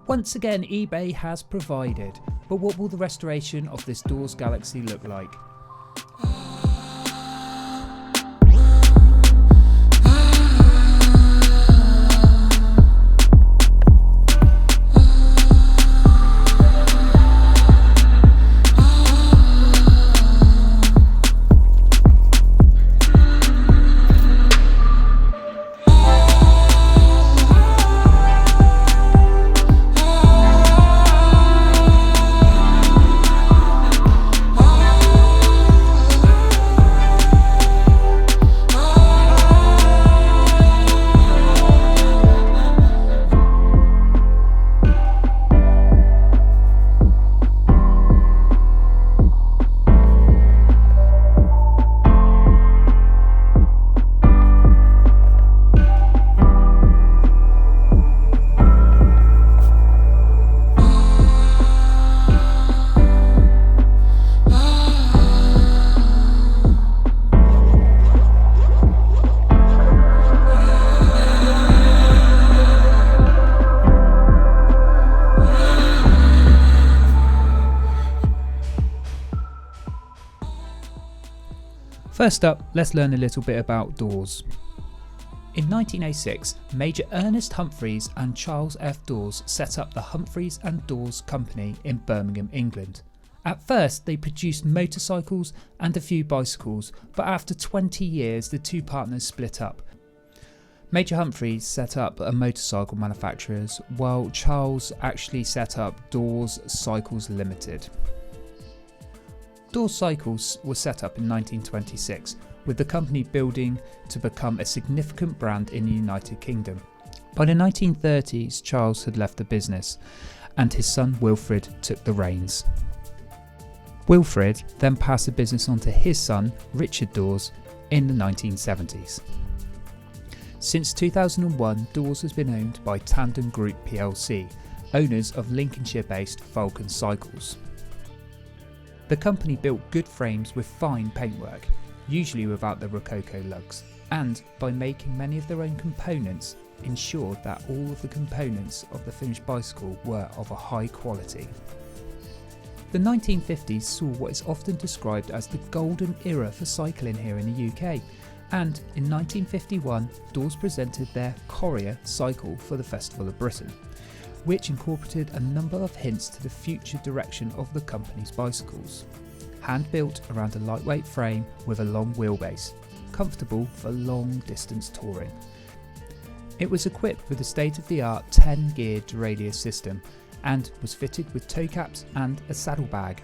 Once again, eBay has provided, but what will the restoration of this Dawes Galaxy look like? First up, let's learn a little bit about Dawes. In 1906, Major Ernest Humphreys and Charles F. Dawes set up the Humphreys and Dawes Company in Birmingham, England. At first, they produced motorcycles and a few bicycles, but after 20 years, the two partners split up. Major Humphreys set up a motorcycle manufacturers, while Charles actually set up Dawes Cycles Limited. Dawes Cycles was set up in 1926, with the company building to become a significant brand in the United Kingdom. By the 1930s, Charles had left the business, and his son Wilfred took the reins. Wilfred then passed the business on to his son, Richard Dawes, in the 1970s. Since 2001, Dawes has been owned by Tandem Group plc, owners of Lincolnshire-based Falcon Cycles. The company built good frames with fine paintwork, usually without the Rococo lugs, and by making many of their own components, ensured that all of the components of the finished bicycle were of a high quality. The 1950s saw what is often described as the golden era for cycling here in the UK, and in 1951 Dawes presented their Courier cycle for the Festival of Britain, which incorporated a number of hints to the future direction of the company's bicycles. Hand-built around a lightweight frame with a long wheelbase, comfortable for long distance touring. It was equipped with a state-of-the-art 10-geared radius system and was fitted with toe caps and a saddlebag.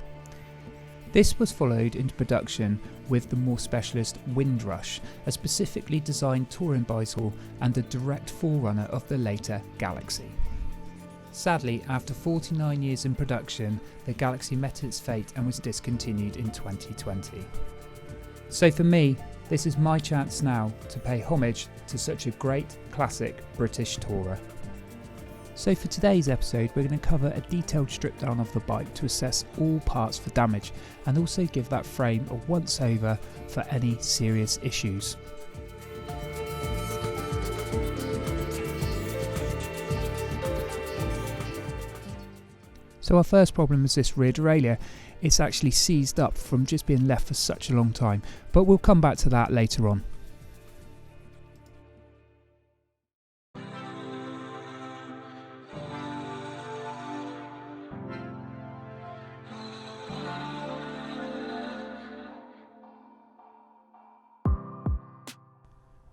This was followed into production with the more specialist Windrush, a specifically designed touring bicycle and a direct forerunner of the later Galaxy. Sadly, after 49 years in production, the Galaxy met its fate and was discontinued in 2020. So for me, this is my chance now to pay homage to such a great classic British tourer. So for today's episode, we're going to cover a detailed strip down of the bike to assess all parts for damage and also give that frame a once over for any serious issues. So our first problem is this rear derailleur. It's actually seized up from just being left for such a long time, but we'll come back to that later on.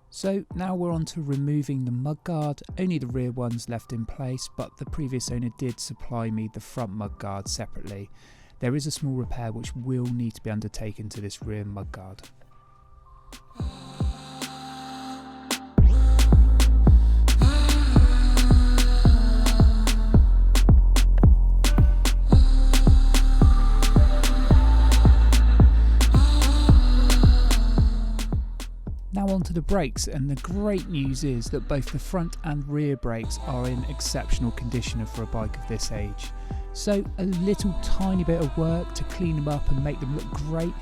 So now we're on to removing the mudguard. Only the rear one's left in place, but the previous owner did supply me the front mudguard separately. There is a small repair which will need to be undertaken to this rear mudguard. Now onto the brakes, and the great news is that both the front and rear brakes are in exceptional condition for a bike of this age. So a little tiny bit of work to clean them up and make them look great,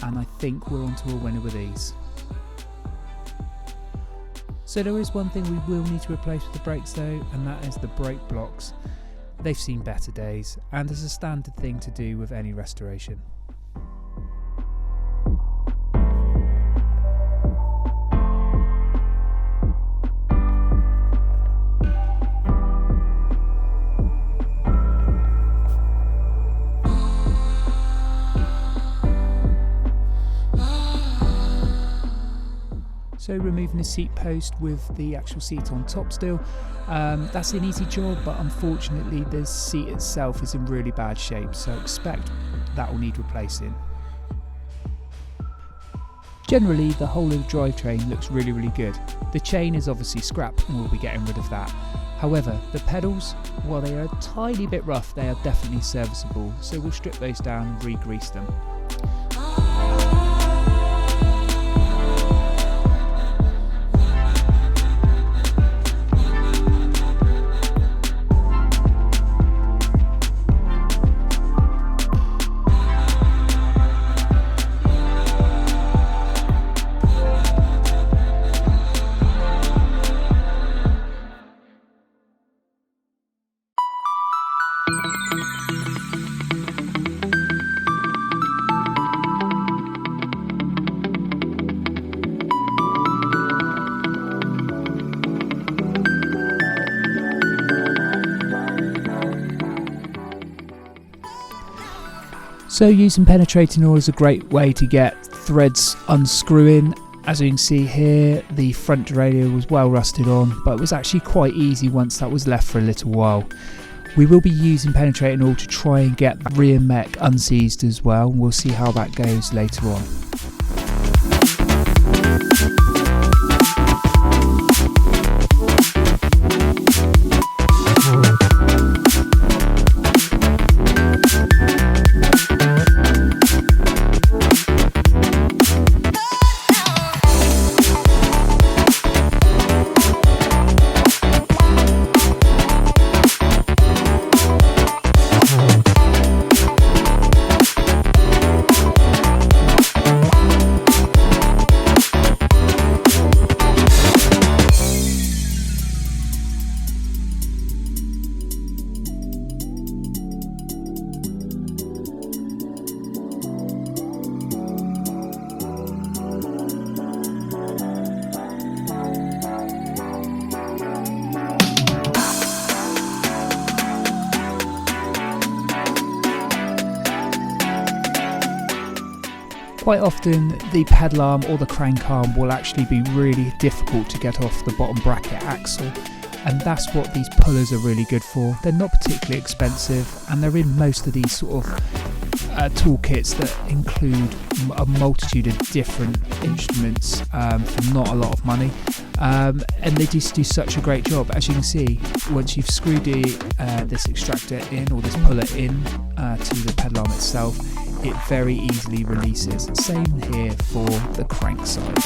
and I think we're onto a winner with these. So there is one thing we will need to replace with the brakes though, and that is the brake blocks. they've seen better days and is a standard thing to do with any restoration. So removing the seat post with the actual seat on top still, that's an easy job, but unfortunately the seat itself is in really bad shape, so expect that will need replacing. Generally the whole of the drivetrain looks really good. The chain is obviously scrap and we'll be getting rid of that. However, the pedals, while they are a tiny bit rough, they are definitely serviceable, so we'll strip those down and re-grease them. So using penetrating oil is a great way to get threads unscrewing. As you can see here, the front derailleur was well rusted on, but it was actually quite easy once that was left for a little while. We will be using penetrating oil to try and get the rear mech unseized as well, and we'll see how that goes later on. Quite often the pedal arm or the crank arm will actually be really difficult to get off the bottom bracket axle, and that's what these pullers are really good for. They're not particularly expensive and they're in most of these sort of toolkits that include a multitude of different instruments for not a lot of money, and they just do such a great job. As you can see, once you've screwed this extractor in, or this puller in to the pedal arm itself, it very easily releases. Same here for the crank side.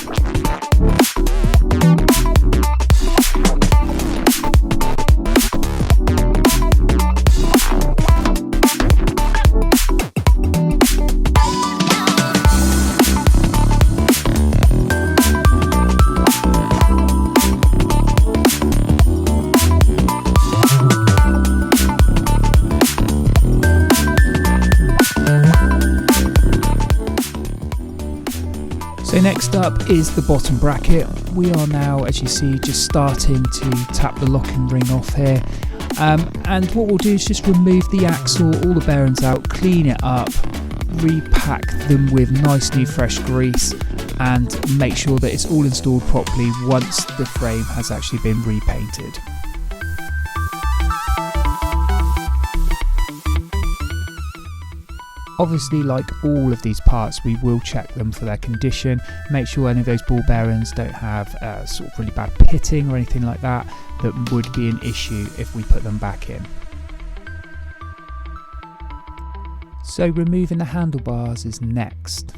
So next up is the bottom bracket. We are now, as you see, just starting to tap the locking ring off here. And what we'll do is just remove the axle, all the bearings out, clean it up, repack them with nice new fresh grease, and make sure that it's all installed properly once the frame has actually been repainted. Obviously, like all of these parts, we will check them for their condition, make sure any of those ball bearings don't have sort of really bad pitting or anything like that would be an issue if we put them back in. So removing the handlebars is next.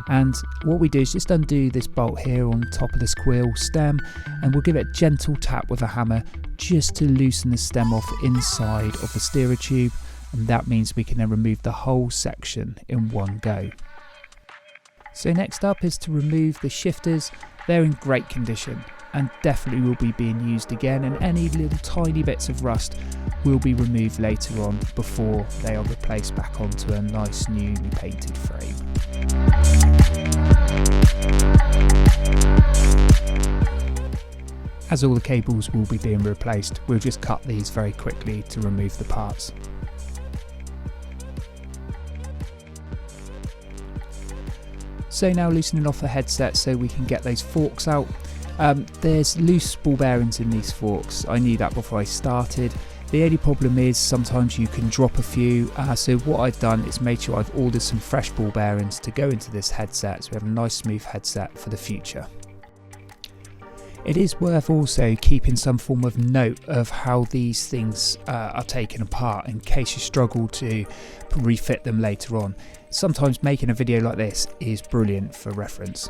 And what we do is just undo this bolt here on top of this quill stem, and we'll give it a gentle tap with a hammer just to loosen the stem off inside of the steerer tube. And that means we can then remove the whole section in one go. So next up is to remove the shifters. They're in great condition, and definitely will be being used again, and any little tiny bits of rust will be removed later on before they are replaced back onto a nice newly painted frame. As all the cables will be being replaced, we'll just cut these very quickly to remove the parts. So now loosening off the headset so we can get those forks out. There's loose ball bearings in these forks. I knew that before I started. The only problem is sometimes you can drop a few, so what I've done is made sure I've ordered some fresh ball bearings to go into this headset so we have a nice smooth headset for the future. It is worth also keeping some form of note of how these things are taken apart in case you struggle to refit them later on. Sometimes making a video like this is brilliant for reference.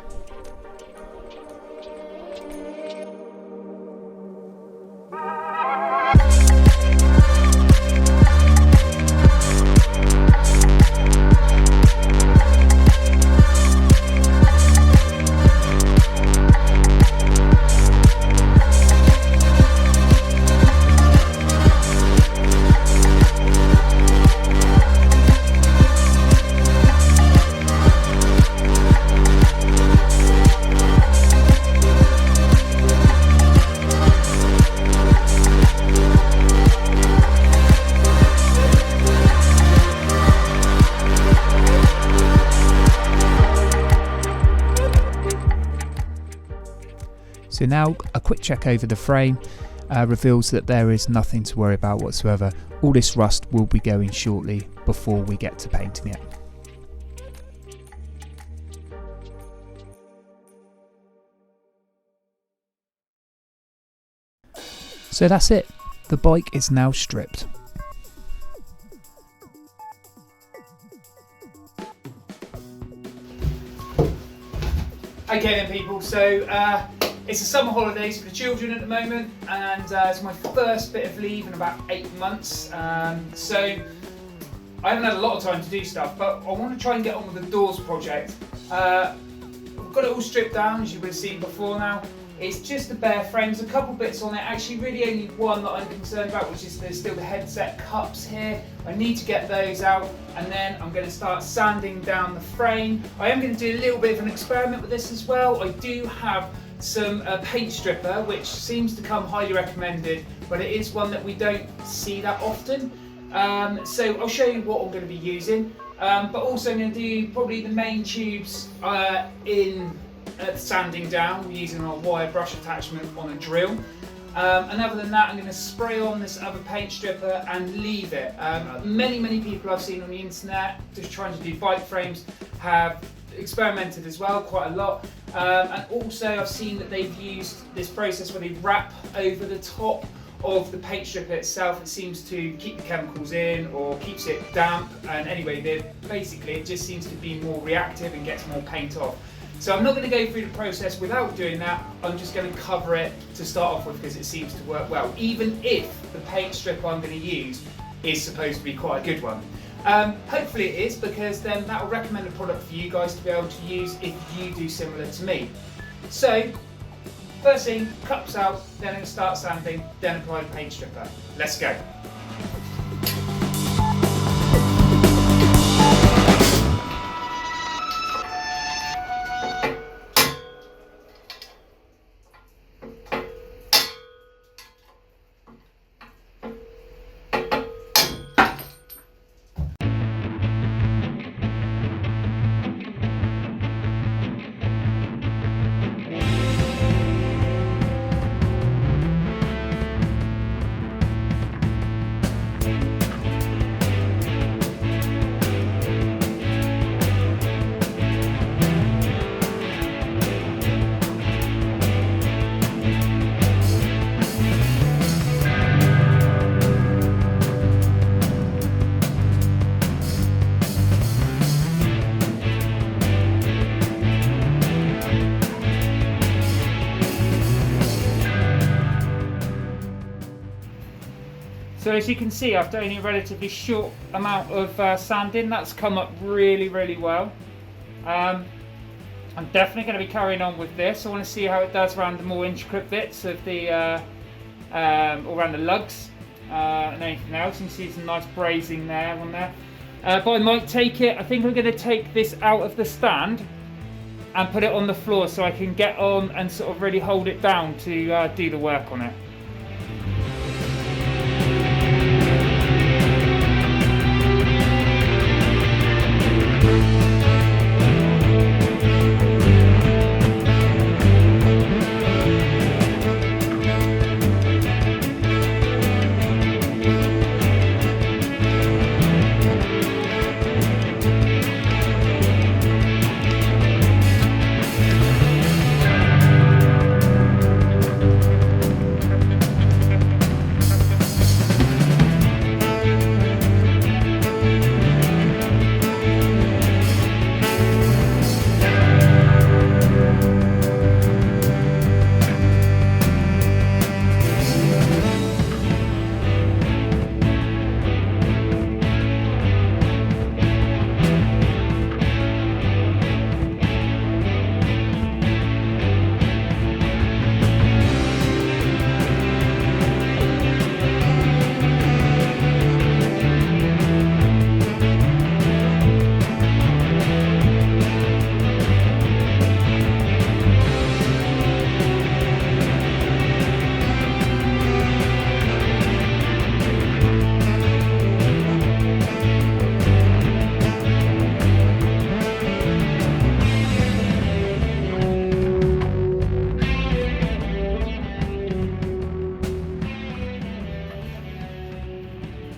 So now a quick check over the frame reveals that there is nothing to worry about whatsoever. All this rust will be going shortly before we get to painting it. So that's it, the bike is now stripped. Okay then people, so it's the summer holidays for the children at the moment, and it's my first bit of leave in about 8 months, so I haven't had a lot of time to do stuff, but I want to try and get on with the Dawes project. I've got it all stripped down, as you would have seen before now. It's just the bare frames, a couple bits on it, actually really only one that I'm concerned about, which is there's still the headset cups here. I need to get those out, and then I'm going to start sanding down the frame. I am going to do a little bit of an experiment with this as well. I do have some paint stripper, which seems to come highly recommended, but it is one that we don't see that often. So I'll show you what I'm going to be using, but also I'm going to do probably the main tubes in sanding down. We're using our wire brush attachment on a drill. And other than that, I'm going to spray on this other paint stripper and leave it. Many people I've seen on the internet just trying to do bike frames have experimented as well quite a lot, and also I've seen that they've used this process where they wrap over the top of the paint stripper itself. It seems to keep the chemicals in or keeps it damp, and anyway basically it just seems to be more reactive and gets more paint off. So I'm not going to go through the process without doing that. I'm just going to cover it to start off with because it seems to work well, even if the paint stripper I'm going to use is supposed to be quite a good one. Hopefully it is, because then that will recommend a product for you guys to be able to use if you do similar to me. So first thing, cups out, then I'm going to start sanding, then apply the paint stripper. Let's go. So as you can see, I've done a relatively short amount of sanding. That's come up really well. I'm definitely going to be carrying on with this. I want to see how it does around the more intricate bits of the, all around the lugs and anything else. You can see some nice brazing there on there. But I might take it, I think I'm going to take this out of the stand and put it on the floor so I can get on and sort of really hold it down to do the work on it.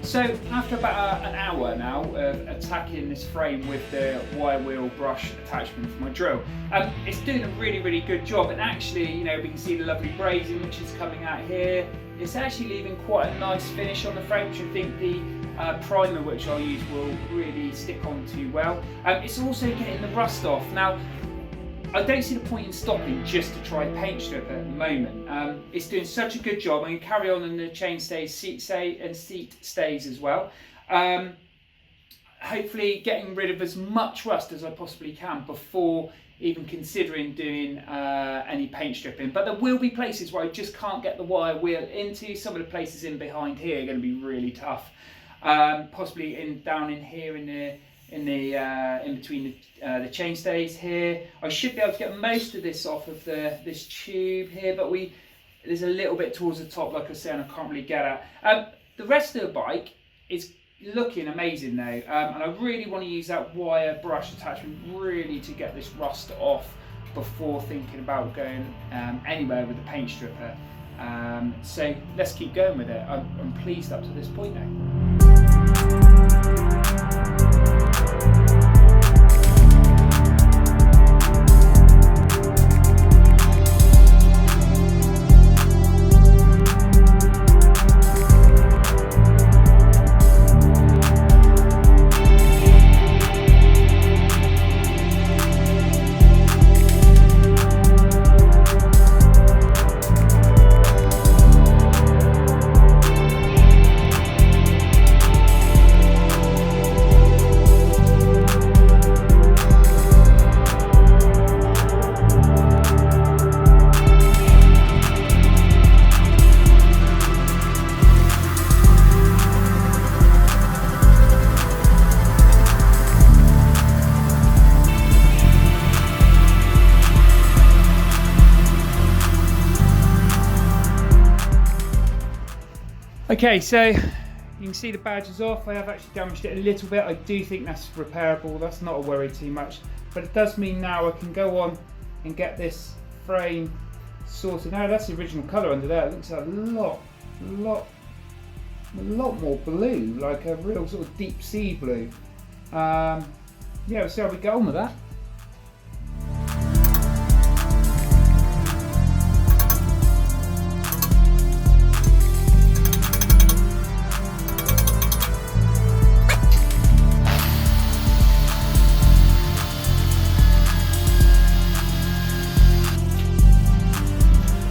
So after about an hour now of attacking this frame with the wire wheel brush attachment for my drill, it's doing a really good job, and actually, you know, we can see the lovely brazing which is coming out here. It's actually leaving quite a nice finish on the frame, which I think the primer which I'll use will really stick on to well. It's also getting the rust off. Now, I don't see the point in stopping just to try paint stripper at the moment. It's doing such a good job. I'm going to carry on the chain stays, seat stays as well. Hopefully getting rid of as much rust as I possibly can before even considering doing any paint stripping. But there will be places where I just can't get the wire wheel into. Some of the places in behind here are going to be really tough. Possibly down in here in between the chain stays here. I should be able to get most of this off of this tube here, but there's a little bit towards the top, like I said, and I can't really get at. The rest of the bike is looking amazing though, and I really want to use that wire brush attachment really to get this rust off before thinking about going anywhere with the paint stripper. So let's keep going with it. I'm pleased up to this point now. Okay, so you can see the badge is off. I have actually damaged it a little bit. I do think that's repairable. That's not a worry too much. But it does mean now I can go on and get this frame sorted. Now that's the original colour under there. It looks a lot more blue, like a real sort of deep sea blue. Yeah, we'll see how we get on with that.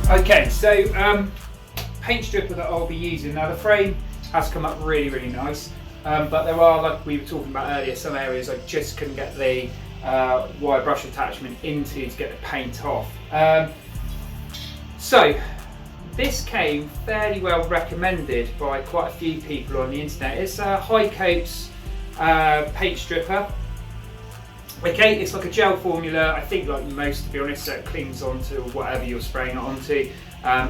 Okay, so paint stripper that I'll be using. Now the frame has come up really nice, but there are, like we were talking about earlier, some areas I just couldn't get the wire brush attachment into to get the paint off. So this came fairly well recommended by quite a few people on the internet. It's Hycote's Paint Stripper. Okay, it's like a gel formula, I think like most, to be honest, so it clings onto whatever you're spraying it onto.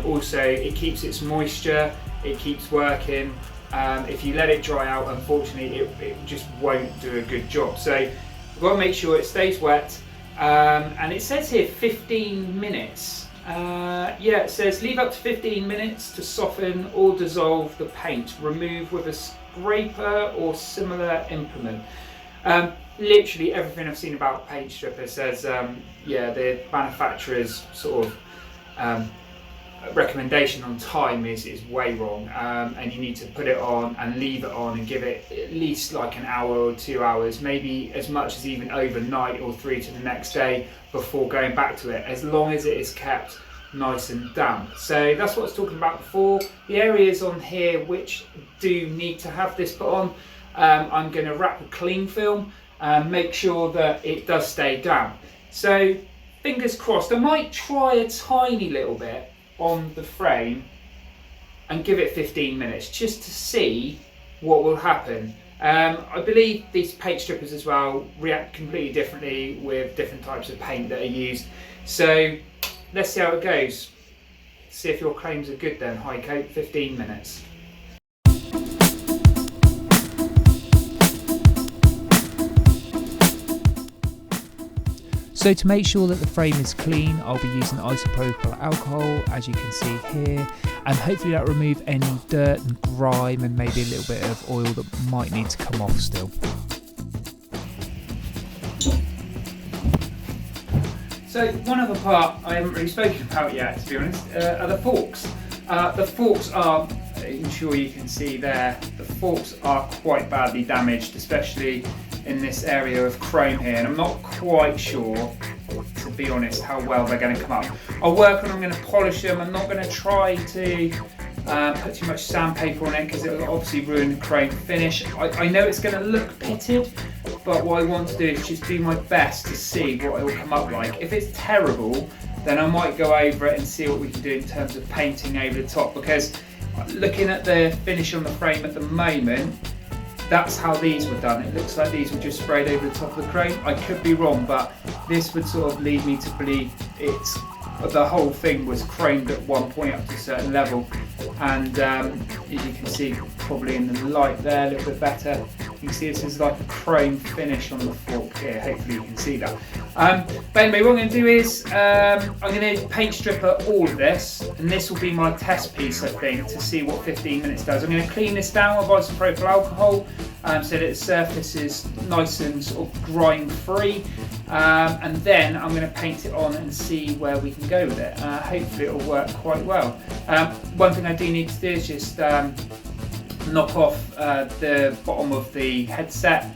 Also, it keeps its moisture, it keeps working. If you let it dry out, unfortunately, it just won't do a good job. So you've got to make sure it stays wet. And it says here 15 minutes. Yeah, it says leave up to 15 minutes to soften or dissolve the paint. Remove with a scraper or similar implement. Literally everything I've seen about Paint Stripper says, yeah, the manufacturer's sort of recommendation on time is way wrong, and you need to put it on and leave it on and give it at least like an hour or 2 hours, maybe as much as even overnight or through to the next day before going back to it, as long as it is kept nice and damp. So that's what I was talking about before. The areas on here which do need to have this put on, I'm going to wrap with cling film and make sure that it does stay damp. So fingers crossed. I might try a tiny little bit on the frame and give it 15 minutes just to see what will happen. I believe these paint strippers as well react completely differently with different types of paint that are used. So let's see how it goes. See if your claims are good then, Hycote. 15 minutes. So to make sure that the frame is clean, I'll be using isopropyl alcohol, as you can see here, and hopefully that will remove any dirt and grime and maybe a little bit of oil that might need to come off still. So one other part I haven't really spoken about yet, to be honest, are the forks. The forks are, I'm sure you can see there, the forks are quite badly damaged, especially in this area of chrome here, and I'm not quite sure, to be honest, how well they're going to come up. I'll work on them, I'm going to polish them. I'm not going to try to put too much sandpaper on it because it will obviously ruin the chrome finish. I know it's going to look pitted, but what I want to do is just do my best to see what it will come up like. If it's terrible, then I might go over it and see what we can do in terms of painting over the top, because looking at the finish on the frame at the moment, that's how these were done. It looks like these were just sprayed over the top of the chrome. I could be wrong, but this would sort of lead me to believe the whole thing was chromed at one point up to a certain level. And as you can see, probably in the light there, a little bit better, you can see this is like a chrome finish on the fork here. Hopefully you can see that. But anyway, what I'm going to do is I'm going to paint stripper all of this, and this will be my test piece, I think, to see what 15 minutes does. I'm going to clean this down with isopropyl alcohol so that the surface is nice and sort of grime free, and then I'm going to paint it on and see where we can go with it. Hopefully it will work quite well. One thing I do need to do is just knock off the bottom of the headset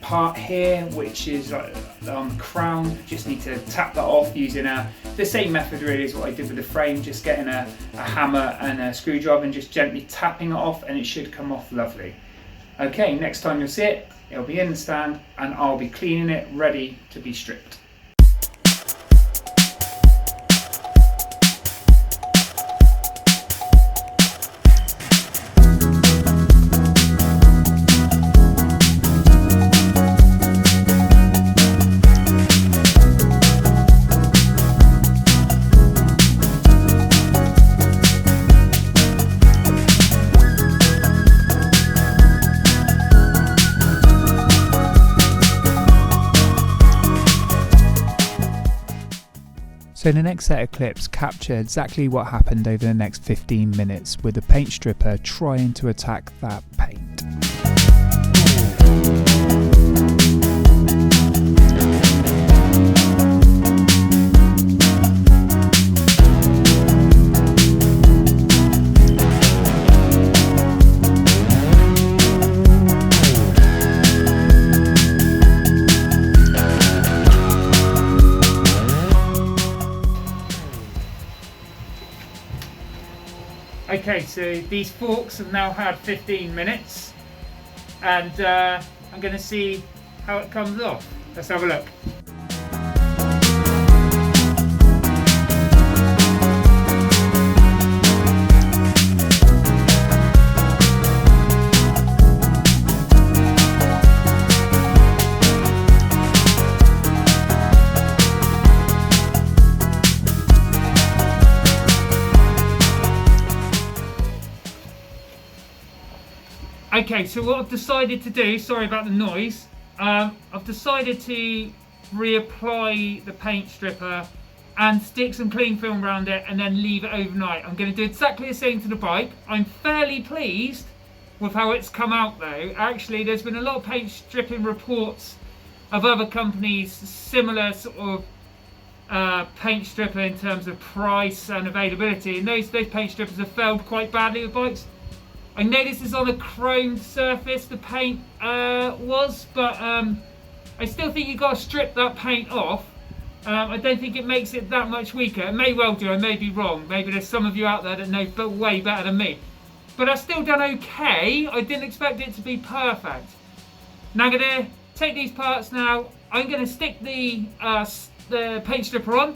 part here, which is on the crown. Just need to tap that off using the same method really as what I did with the frame, just getting a hammer and a screwdriver and just gently tapping it off, and it should come off lovely. Okay, next time you'll see it, it'll be in the stand and I'll be cleaning it, ready to be stripped. So the next set of clips capture exactly what happened over the next 15 minutes with the paint stripper trying to attack that paint. Okay, so these forks have now had 15 minutes, and I'm going to see how it comes off. Let's have a look. Okay, so what I've decided to do, sorry about the noise, I've decided to reapply the paint stripper and stick some cling film around it and then leave it overnight. I'm going to do exactly the same to the bike. I'm fairly pleased with how it's come out though. Actually, there's been a lot of paint stripping reports of other companies, similar sort of paint stripper in terms of price and availability, and those paint strippers have failed quite badly with bikes. I know this is on a chromed surface, the paint was, but I still think you've got to strip that paint off. I don't think it makes it that much weaker. It may well do, I may be wrong. Maybe there's some of you out there that know way better than me. But I've still done okay. I didn't expect it to be perfect. Now I'm going to take these parts now. I'm going to stick the paint stripper on,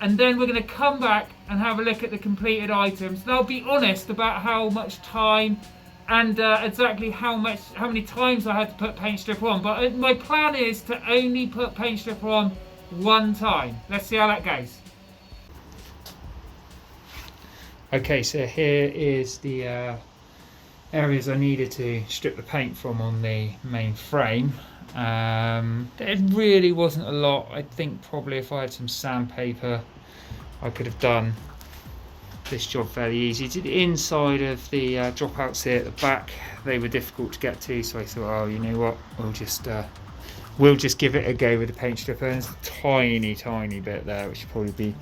and then we're going to come back and have a look at the completed items. And I'll be honest about how much time and exactly how many times I had to put paint stripper on. But my plan is to only put paint stripper on one time. Let's see how that goes. Okay, so here is the areas I needed to strip the paint from on the main frame. There really wasn't a lot. I think probably if I had some sandpaper I could have done this job fairly easy. To the inside of the dropouts here at the back, they were difficult to get to, so I thought, oh, you know what, we'll just give it a go with the paint stripper. And there's a tiny bit there which will probably be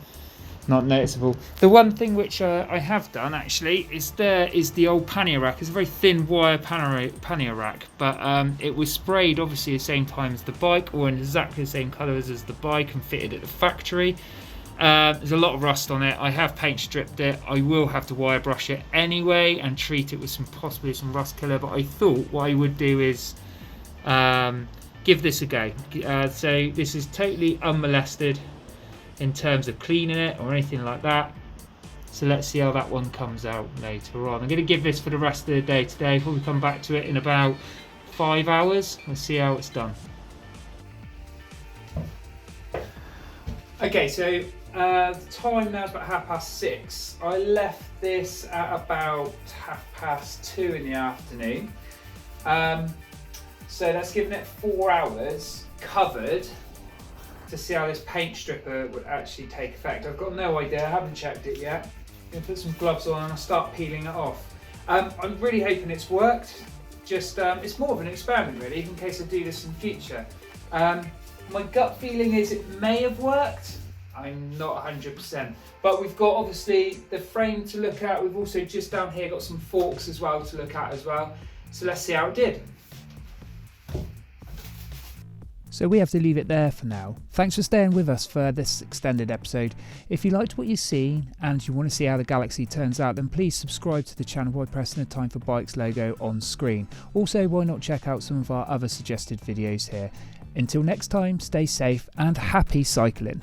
not noticeable. The one thing which I have done actually is the old pannier rack. It's a very thin wire pannier rack, but it was sprayed obviously at the same time as the bike, or in exactly the same colours as the bike, and fitted at the factory. There's a lot of rust on it. I have paint stripped it. I will have to wire brush it anyway and treat it with possibly some rust killer, but I thought what I would do is give this a go. So this is totally unmolested in terms of cleaning it or anything like that. So let's see how that one comes out later on. I'm going to give this for the rest of the day today. Probably come back to it in about 5 hours. Let's see how it's done. Okay, so the time now is about 6:30. I left this at about 2:30 in the afternoon. So that's given it 4 hours covered to see how this paint stripper would actually take effect. I've got no idea, I haven't checked it yet. I'm going to put some gloves on and I'll start peeling it off. I'm really hoping it's worked. Just it's more of an experiment really, in case I do this in future. My gut feeling is it may have worked. I'm not 100%. But we've got obviously the frame to look at. We've also just down here got some forks as well to look at as well. So let's see how it did. So we have to leave it there for now. Thanks for staying with us for this extended episode. If you liked what you've seen and you want to see how the Galaxy turns out, then please subscribe to the channel by pressing the Time for Bikes logo on screen. Also, why not check out some of our other suggested videos here. Until next time, stay safe and happy cycling.